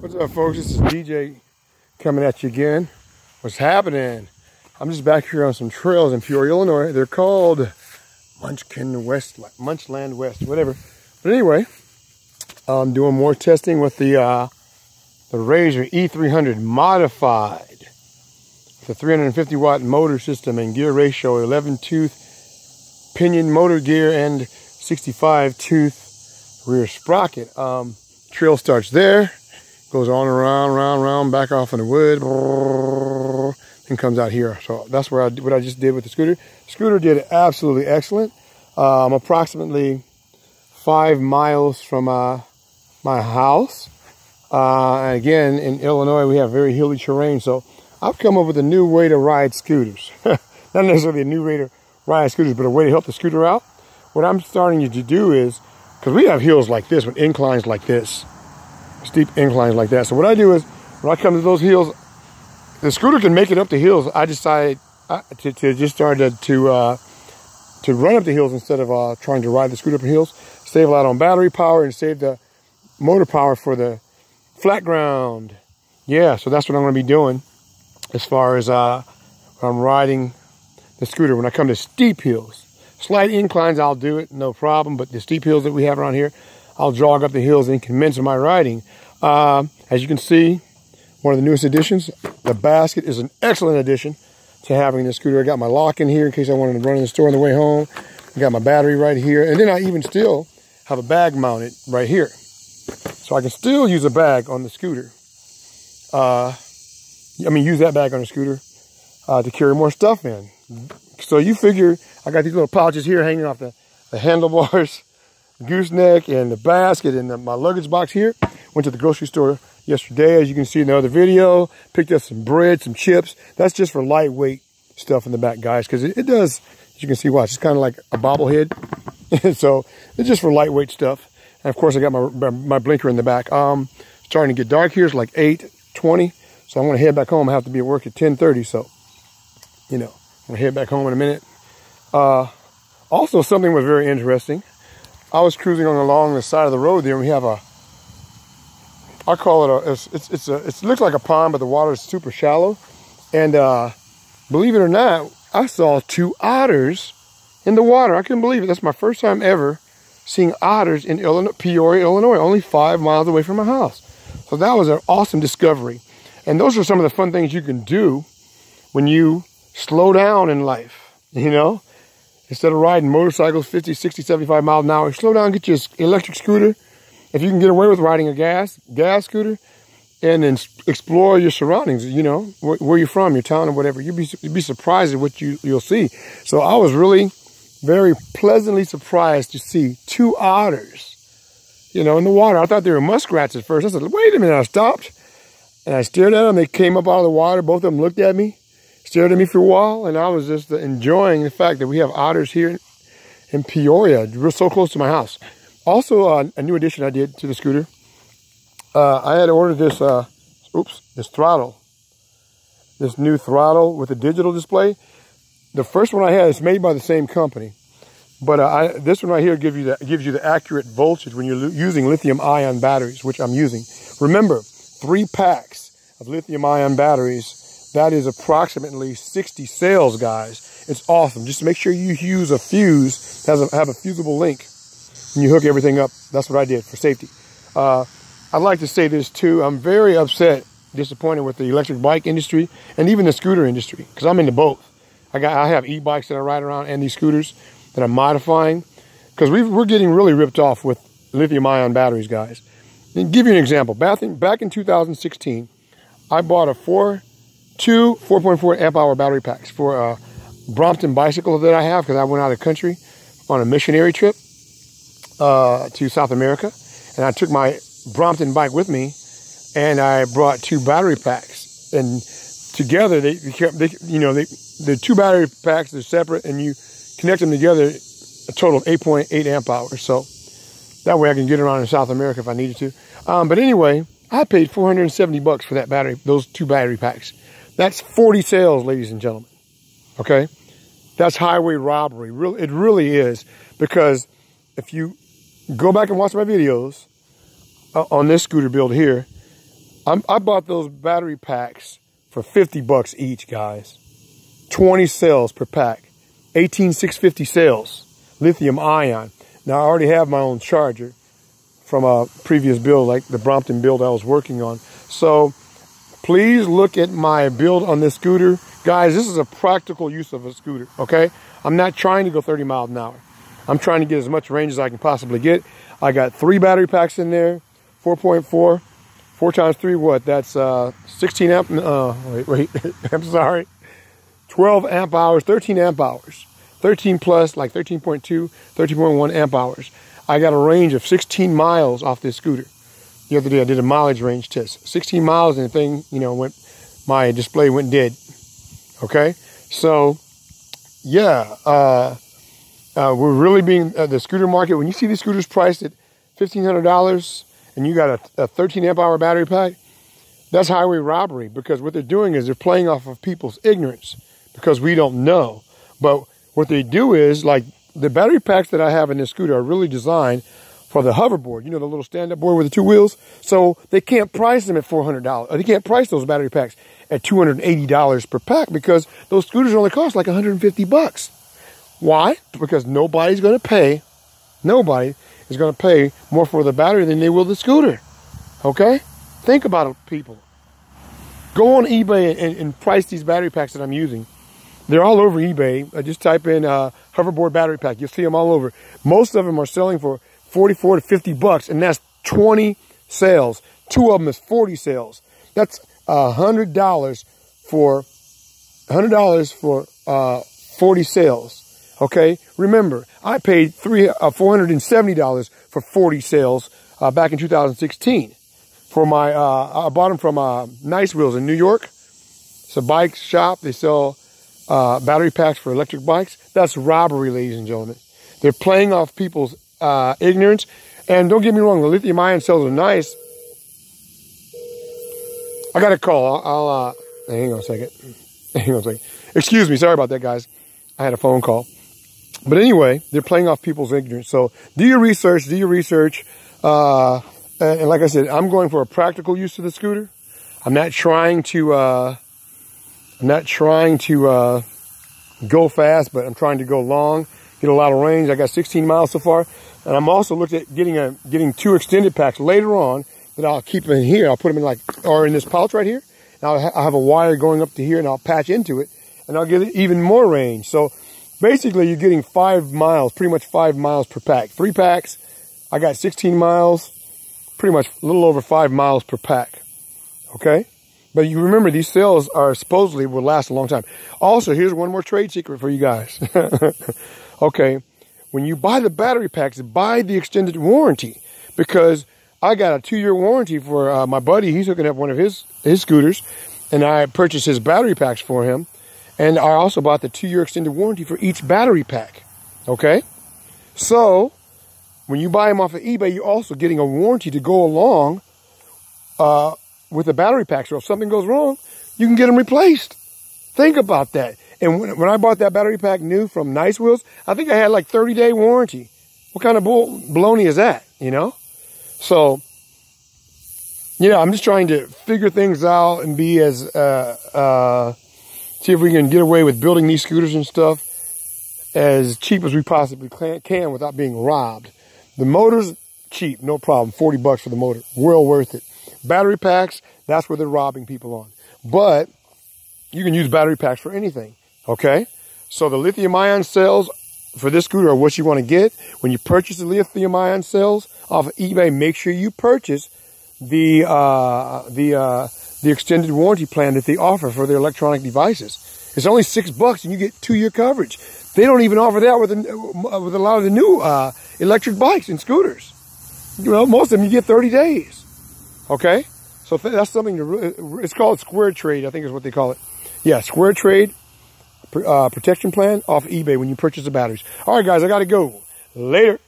What's up, folks? This is DJ coming at you again. What's happening? I'm just back here on some trails in Peoria, Illinois. They're called Munchland West, whatever. But anyway, I'm doing more testing with the Razor E300 modified. The 350 watt motor system and gear ratio, 11 tooth pinion motor gear and 65 tooth rear sprocket. Trail starts there, goes on around, back off in the wood, and comes out here. So that's where what I just did with the scooter. Scooter did absolutely excellent. I'm approximately 5 miles from my house. And again, in Illinois, we have very hilly terrain, so I've come up with a new way to ride scooters. Not necessarily a new way to ride scooters, but a way to help the scooter out. What I'm starting to do is, because we have hills like this with inclines like this, steep inclines like that. So what I do is, when I come to those hills, the scooter can make it up the hills. I decide to just start to run up the hills instead of trying to ride the scooter up the hills. Save a lot on battery power and save the motor power for the flat ground. Yeah, so that's what I'm going to be doing as far as I'm riding the scooter. When I come to steep hills, slight inclines, I'll do it, no problem. But the steep hills that we have around here, I'll jog up the hills and commence my riding. As you can see, one of the newest additions, the basket is an excellent addition to having this scooter. I got my lock in here in case I wanted to run in the store on the way home. I got my battery right here. And then I even still have a bag mounted right here. So I can still use a bag on the scooter. Use that bag on the scooter to carry more stuff in. So you figure, I got these little pouches here hanging off the handlebars, gooseneck, and the basket, and my luggage box here. Went to the grocery store yesterday, as you can see in the other video. Picked up some bread, some chips. That's just for lightweight stuff in the back, guys, because it does, as you can see, watch, it's kind of like a bobblehead. So it's just for lightweight stuff. And of course, I got my blinker in the back. Starting to get dark here. It's like 8:20. So I'm going to head back home. I have to be at work at 10:30. So, I'm going to head back home in a minute. Also, something was very interesting. I was cruising along the side of the road there, and we have I call it it looks like a pond, but the water is super shallow. And believe it or not, I saw 2 otters in the water. I couldn't believe it. That's my first time ever seeing otters in Peoria, Illinois, only 5 miles away from my house. So that was an awesome discovery. And those are some of the fun things you can do when you slow down in life, Instead of riding motorcycles 50, 60, 75 miles an hour, slow down, get your electric scooter. If you can get away with riding a gas scooter, and then explore your surroundings, where you're from, your town or whatever, you'd be surprised at what you'll see. So I was really very pleasantly surprised to see 2 otters, in the water. I thought they were muskrats at first. I said, wait a minute. I stopped and I stared at them. They came up out of the water. Both of them looked at me, stared at me for a while, and I was just enjoying the fact that we have otters here in Peoria. We're so close to my house. Also, a new addition I did to the scooter. I had ordered this, this throttle. This new throttle with a digital display. The first one I had is made by the same company. But this one right here gives you the accurate voltage when you're using lithium-ion batteries, which I'm using. Remember, 3 packs of lithium-ion batteries, that is approximately 60 cells, guys. It's awesome. Just make sure you use a fuse, have a fusible link, and you hook everything up. That's what I did for safety. I'd like to say this too. I'm very disappointed with the electric bike industry and even the scooter industry, because I'm into both. I have e-bikes that I ride around and these scooters that I'm modifying, because we're getting really ripped off with lithium-ion batteries, guys. And give you an example. Back in 2016, I bought two 4.4 amp hour battery packs for a Brompton bicycle that I have, because I went out of the country on a missionary trip to South America, and I took my Brompton bike with me, and I brought 2 battery packs, and together the 2 battery packs are separate, and you connect them together, a total of 8.8 amp hours. So that way I can get around in South America if I needed to. But anyway, I paid $470 for those 2 battery packs. That's 40 cells, ladies and gentlemen. Okay, that's highway robbery. It really is, because if you go back and watch my videos on this scooter build here, I bought those battery packs for 50 bucks each, guys. 20 cells per pack. 18650 cells. Lithium ion. Now I already have my own charger from a previous build, like the Brompton build I was working on. So please look at my build on this scooter. Guys, this is a practical use of a scooter, okay? I'm not trying to go 30 miles an hour. I'm trying to get as much range as I can possibly get. I got 3 battery packs in there, 4.4. 4 times 3, what? That's 16 amp, wait, I'm sorry. 12 amp hours, 13 amp hours. 13 plus, like 13.2, 13.1 amp hours. I got a range of 16 miles off this scooter. The other day I did a mileage range test. 16 miles and the thing, you know, my display went dead. Okay? So, yeah, we're really being, the scooter market, when you see these scooters priced at $1,500 and you got a 13 amp hour battery pack, that's highway robbery, because what they're doing is they're playing off of people's ignorance because we don't know. But what they do is, like, the battery packs that I have in this scooter are really designed for the hoverboard, you know, the little stand-up board with the 2 wheels. So they can't price them at $400. They can't price those battery packs at $280 per pack because those scooters only cost like 150 bucks. Why? Because nobody is going to pay more for the battery than they will the scooter. Okay? Think about it, people. Go on eBay and price these battery packs that I'm using. They're all over eBay. Just type in hoverboard battery pack. You'll see them all over. Most of them are selling for 44 to 50 bucks, and that's 20 sales. 2 of them is 40 sales. That's $100 for 40 sales. Okay, remember, I paid $470 for 40 sales back in 2016. For my, I bought them from Nice Wheels in New York. It's a bike shop. They sell battery packs for electric bikes. That's robbery, ladies and gentlemen. They're playing off people's ignorance. And don't get me wrong, the lithium ion cells are nice. I got a call. I'll hang on a second. Hang on a second. Excuse me. Sorry about that, guys. I had a phone call. But anyway, they're playing off people's ignorance. So do your research. Do your research. And like I said, I'm going for a practical use of the scooter. I'm not trying to go fast, but I'm trying to go long, get a lot of range. I got 16 miles so far, and I'm also looking at getting 2 extended packs later on that I'll keep in here. I'll put them in or in this pouch right here. And I'll have a wire going up to here, and I'll patch into it, and I'll get even more range. So basically, you're getting 5 miles, pretty much 5 miles per pack. 3 packs. I got 16 miles, pretty much a little over 5 miles per pack. Okay. But you remember, these cells are supposedly will last a long time. Also, here's one more trade secret for you guys. Okay, when you buy the battery packs, buy the extended warranty, because I got a 2-year warranty for my buddy. He's hooking up one of his scooters, and I purchased his battery packs for him. And I also bought the 2-year extended warranty for each battery pack. Okay, so when you buy them off of eBay, you're also getting a warranty to go along with the battery pack. So if something goes wrong, you can get them replaced. Think about that. And when I bought that battery pack new from Nice Wheels, I think I had like 30-day warranty. What kind of baloney is that, you know? So, yeah, I'm just trying to figure things out and be as, see if we can get away with building these scooters and stuff as cheap as we possibly can without being robbed. The motor's cheap, no problem. 40 bucks for the motor. Well worth it. Battery packs, that's where they're robbing people on. But you can use battery packs for anything, okay? So the lithium-ion cells for this scooter are what you want to get. When you purchase the lithium-ion cells off of eBay, make sure you purchase the extended warranty plan that they offer for their electronic devices. It's only $6 and you get 2-year coverage. They don't even offer that with a lot of the new electric bikes and scooters. You know, most of them you get 30 days. Okay, so that's something to really, it's called Square Trade, I think is what they call it. Yeah, Square Trade protection plan off eBay when you purchase the batteries. All right, guys, I got to go. Later.